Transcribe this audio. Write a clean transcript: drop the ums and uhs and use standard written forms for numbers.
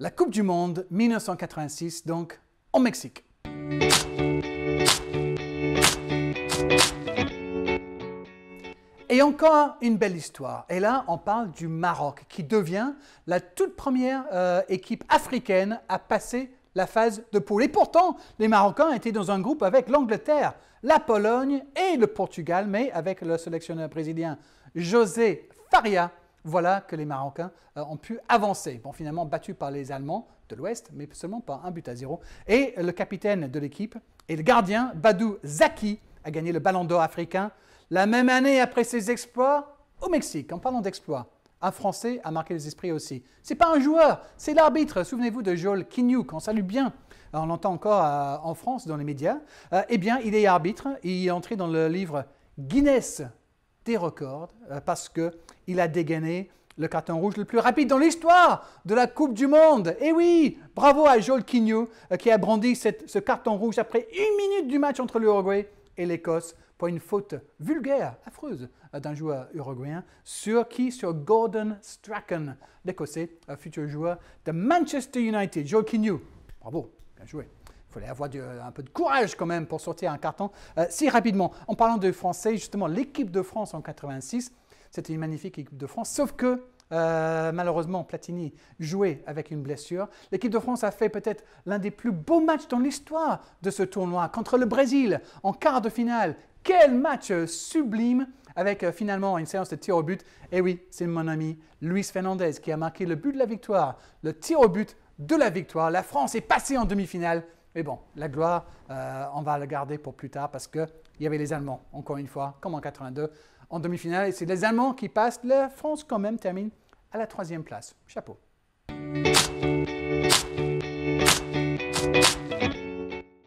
La Coupe du Monde 1986, donc au Mexique. Et encore une belle histoire. Et là, on parle du Maroc, qui devient la toute première équipe africaine à passer la phase de poule. Et pourtant, les Marocains étaient dans un groupe avec l'Angleterre, la Pologne et le Portugal, mais avec le sélectionneur brésilien José Faria, voilà que les Marocains ont pu avancer. Bon, finalement battus par les Allemands de l'Ouest, mais seulement par 1-0. Et le capitaine de l'équipe et le gardien, Badou Zaki, a gagné le Ballon d'Or africain la même année après ses exploits au Mexique. En parlant d'exploits, un Français a marqué les esprits aussi. Ce n'est pas un joueur, c'est l'arbitre. Souvenez-vous de Joel Quignou, qu'on salue bien. On l'entend encore en France, dans les médias. Eh bien, il est arbitre. Il est entré dans le livre Guinness des records parce qu'il a dégainé le carton rouge le plus rapide dans l'histoire de la Coupe du Monde. Et oui, bravo à Joel Quignou qui a brandi ce carton rouge après 1 minute du match entre l'Uruguay et l'Écosse pour une faute vulgaire, affreuse, d'un joueur uruguayen sur Gordon Strachan, l'Écossais, futur joueur de Manchester United. Joel Quignou, bravo, bien joué. Il fallait avoir un peu de courage quand même pour sortir un carton si rapidement. En parlant de Français, justement, l'équipe de France en 86, c'était une magnifique équipe de France, sauf que malheureusement, Platini jouait avec une blessure. L'équipe de France a fait peut-être l'un des plus beaux matchs dans l'histoire de ce tournoi contre le Brésil en quart de finale. Quel match sublime avec finalement une séance de tir au but. Et oui, c'est mon ami Luis Fernandez qui a marqué le but de la victoire, le tir au but de la victoire. La France est passée en demi-finale. Mais bon, la gloire, on va la garder pour plus tard parce qu'il y avait les Allemands, encore une fois, comme en 82, en demi-finale. Et c'est les Allemands qui passent. La France, quand même, termine à la 3e place. Chapeau.